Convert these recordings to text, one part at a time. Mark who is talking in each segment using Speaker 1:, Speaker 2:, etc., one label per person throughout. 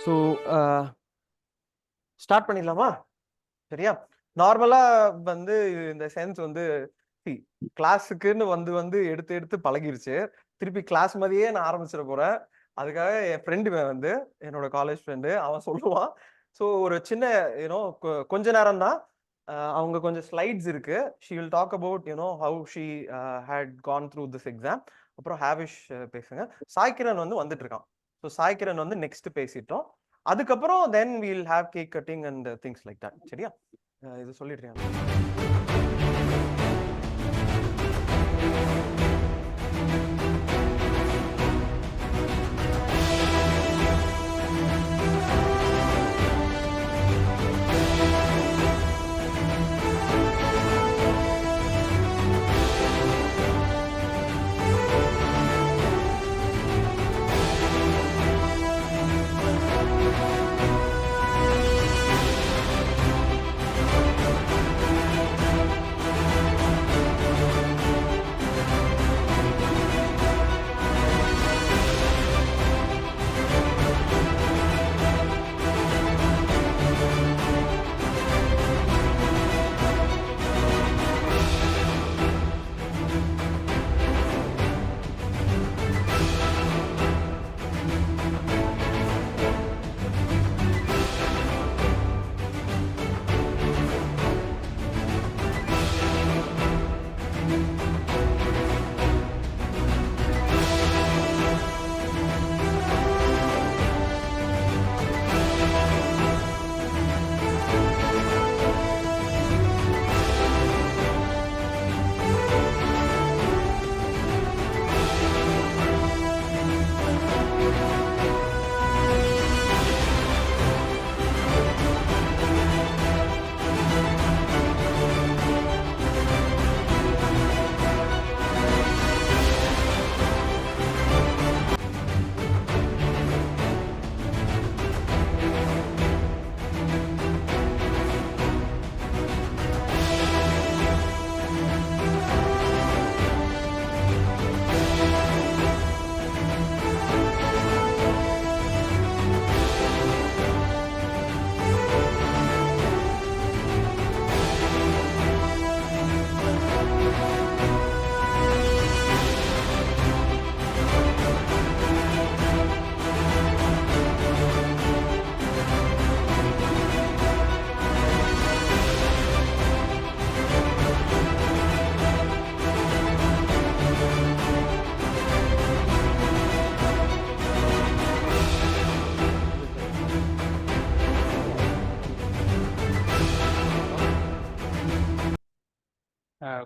Speaker 1: So start பண்ணிடலாமா? சரியா? நார்மலா வந்து இந்த சென்ஸ் வந்து கிளாஸுக்குன்னு வந்து வந்து எடுத்து எடுத்து பழகிருச்சு. திருப்பி கிளாஸ் மாதிரியே நான் ஆரம்பிச்சிட போறேன். அதுக்காக என் ஃப்ரெண்டு வந்து என்னோட காலேஜ் ஃப்ரெண்டு அவன் சொல்லுவான். ஸோ ஒரு சின்ன யூனோ கொஞ்ச நேரம் தான். அவங்க கொஞ்சம் ஸ்லைட்ஸ் இருக்கு. She will talk about how she had gone through this exam. அப்புறம் ஹேவிஷ் பேசுங்க. சாய்கிரண் வந்து வந்துட்டு இருக்கான். ஸோ சாய்கிரண் வந்து நெக்ஸ்ட் பேசிட்டோம். அதுக்கப்புறம் then we'll have cake cutting and things like that. சரியா? இது சொல்லிடுறேன்.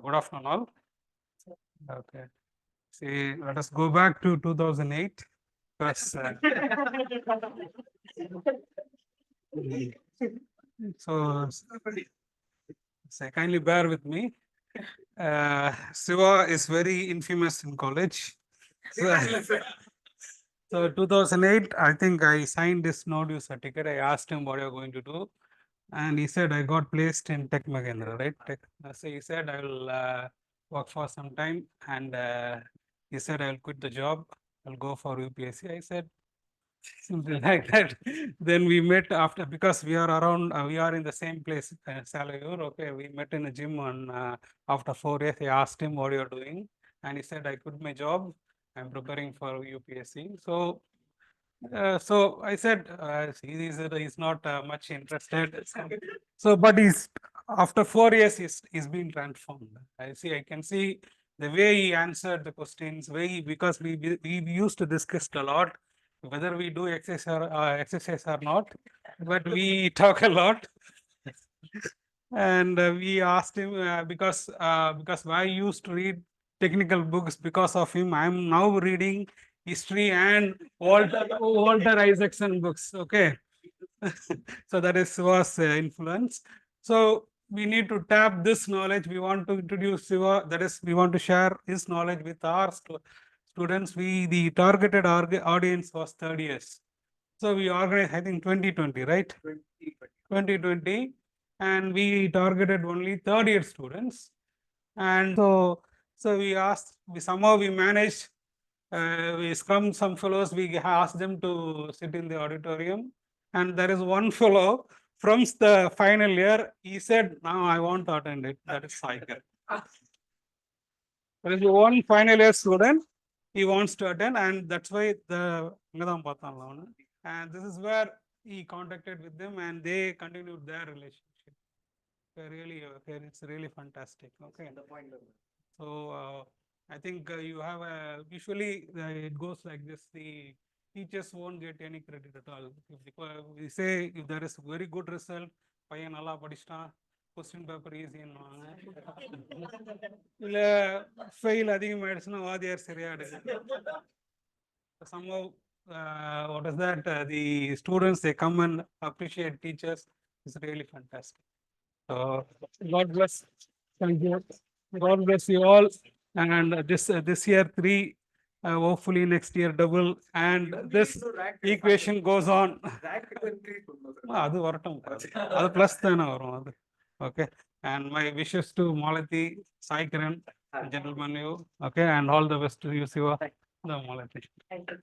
Speaker 2: Good afternoon, all. Okay. See, let us go back to 2008. Because, so kindly bear with me. Siva is very infamous in college. So 2008, I think I signed this no-due certificate. I asked him what you're going to do. And he said, I got placed in Tech Mahindra, right? So he said, I will work for some time. And he said, I'll quit the job. I'll go for UPSC. I said, something like that. Then we met after, because we are around, we are in the same place, Salayur. Okay, we met in a gym on, after 4 years, I asked him what you're doing. And he said, I quit my job. I'm preparing for UPSC. So I said, he's not much interested. So, but after 4 years, he's been transformed. I can see the way he answered the questions, because we used to discuss a lot whether we do exercise or not, but we talk a lot. And we asked him because I used to read technical books because of him. I am now reading history and Walter Isaacson books. Okay, so that was influence. So we need to tap this knowledge. We want to introduce Siva. That is, we want to share his knowledge with our students. The targeted audience was 3rd years. So we organized, I think 2020, right? 2020, and we targeted only 3rd year students. And so we asked, somehow we managed, we scrummed some fellows, we asked them to sit in the auditorium. And there is one fellow from the final year, he said, "Now I want to attend it." That is Saiker. There is one final year student, he wants to attend, and that's why and this is where he contacted with them, and they continued their relationship. Really, it's really fantastic. Okay. So I think you have usually it goes like this: the teachers won't get any credit at all. We say if there is very good result, பையன் நல்லா படிச்சிட்டான், question paper ஈஸின்னுவாங்க. இல்ல fail அதிகமாயிடுச்சுன்னா வாதியார் சரியா எடுக்க. Somehow what is that? The students, they come and appreciate teachers. It's really fantastic. So God bless. Thank you. God bless you all. And this year 3, hopefully next year double. And this equation goes on. அது வரட்டும், அது plus தானே வரும் அது. Okay. And my wishes to Malathi, Sai Kiran, gentlemen, you. Okay. And all the best to you, Siva. The Malathi.
Speaker 3: Thank you.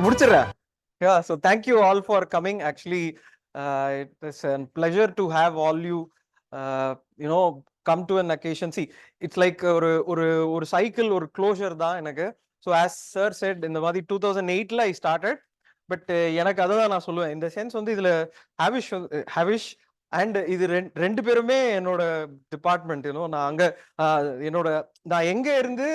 Speaker 1: முடிச்சிடுறேன். Yeah, so thank you all for coming. Actually, it is a pleasure to have all you, you know, come to an occasion. See, it's like ஒரு cycle, ஒரு closure தான் எனக்கு. So as sir said, இந்த மாதிரி 2008ல I started. But எனக்கு அதுதான் நான் சொல்லுவேன். இந்த சென்ஸ் வந்து இதுல ஹவிஷ் அண்ட் இது ரெண்டு பேருமே என்னோட டிபார்ட்மெண்ட். நான் அங்க நான் எங்க இருந்து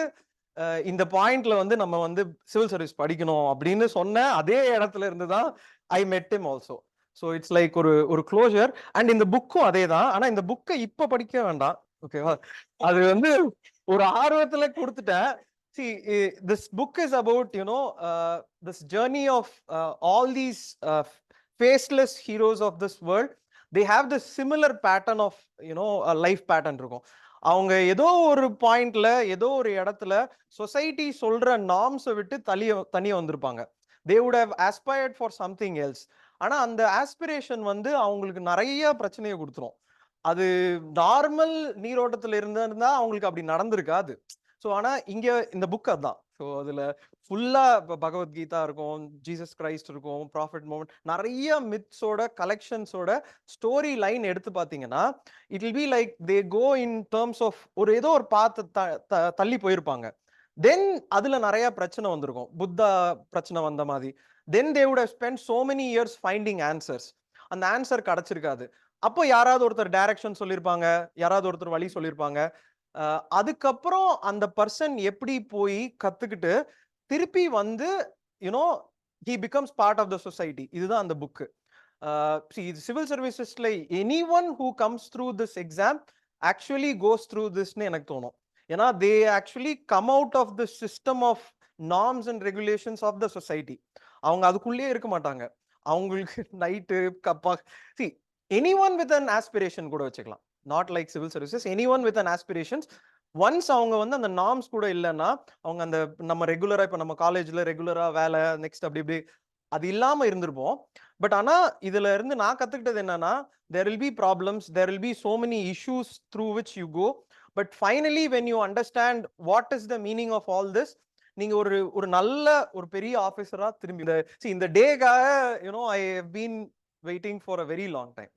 Speaker 1: இந்த பாயிண்ட்ல வந்து நம்ம வந்து சிவில் சர்வீஸ் படிக்கணும் அப்படின்னு சொன்ன அதே இடத்துல இருந்து தான் I met him also. So it's like ஒரு க்ளோஷர். அண்ட் இந்த புக்கும் அதே தான். ஆனா இந்த புக்கை இப்ப படிக்க வேண்டாம், ஓகேவா? அது வந்து ஒரு ஆர்வத்துல கொடுத்துட்டேன். See, this book is about, this journey of all these faceless heroes of this world. They have the similar pattern of, a life pattern இருக்கும். அவங்க ஏதோ ஒரு பாயிண்ட்ல ஏதோ ஒரு இடத்துல சொசைட்டி சொல்ற நார்ம்ஸை விட்டு தனியா வந்திருப்பாங்க. They would have aspired for something else. ஆனா அந்த ஆஸ்பிரேஷன் வந்து அவங்களுக்கு நிறைய பிரச்சனையை கொடுத்துரும். அது நார்மல் நீரோட்டத்துல இருந்தா அவங்களுக்கு அப்படி நடந்திருக்காது. ஸோ ஆனா இங்க இந்த புக் அதுதான். ஸோ அதுல ஃபுல்லா பகவத்கீதா இருக்கும், ஜீசஸ் கிரைஸ்ட் இருக்கும், ப்ராஃபிட் மோமெண்ட், நிறைய மித்ஸோட கலெக்ஷன்ஸோட ஸ்டோரி லைன் எடுத்து பார்த்தீங்கன்னா it will be like they go in terms of ஏதோ ஒரு பாத்து தள்ளி போயிருப்பாங்க. தென் அதுல நிறைய பிரச்சனை வந்திருக்கும், புத்தா பிரச்சனை வந்த மாதிரி. Then they would have spent so many years finding answers. அந்த ஆன்சர் கிடைச்சிருக்காது. அப்போ யாராவது ஒருத்தர் டைரக்ஷன் சொல்லியிருப்பாங்க, யாராவது ஒருத்தர் வழி சொல்லியிருப்பாங்க. அதுக்கப்புறம் அந்த பர்சன் எப்படி போய் கத்துக்கிட்டு திருப்பி வந்து he becomes part of the society. இதுதான் அந்த புக்கு. சிவில் சர்வீசஸ்ல anyone who comes through this exam actually goes through this-னு எனக்கு தோணும். ஏன்னா they actually come out of the system of norms and regulations of the society. அவங்க அதுக்குள்ளேயே இருக்க மாட்டாங்க. அவங்களுக்கு night kappa anyone with an aspiration கூட வச்சுக்கலாம். Not like civil services, anyone with an aspirations. Once அவங்க வந்து அந்த நார்ம்ஸ் கூட இல்லைன்னா, அவங்க அந்த நம்ம ரெகுலரா இப்ப நம்ம காலேஜ்ல ரெகுலரா வேலை நெக்ஸ்ட் அப்படி இப்படி அது இல்லாம இருந்திருப்போம். பட் ஆனா இதுல இருந்து நான் கத்துக்கிட்டது என்னன்னா, there will be problems, there will be so many issues through which you go, but finally when you understand what is the meaning of all this, நீங்க ஒரு நல்ல ஒரு பெரிய ஆபீசரா திரும்பி இந்த டேக்காக I have been waiting for a very long time.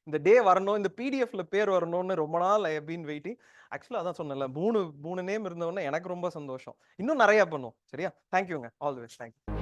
Speaker 1: இந்த டே வரணும், இந்த பிடிஎஃப்ல பேர் வரணும்னு ரொம்ப நாள் ஐ ஹவ் பீன் வெயிட்டிங். ஆக்சுவலா அதான் சொன்னேன்ல, மூணு நேம் இருந்தவொடனே எனக்கு ரொம்ப சந்தோஷம். இன்னும் நிறைய பண்ணும். சரியா? தேங்க்யூங்க. All the best. தேங்க்யூ.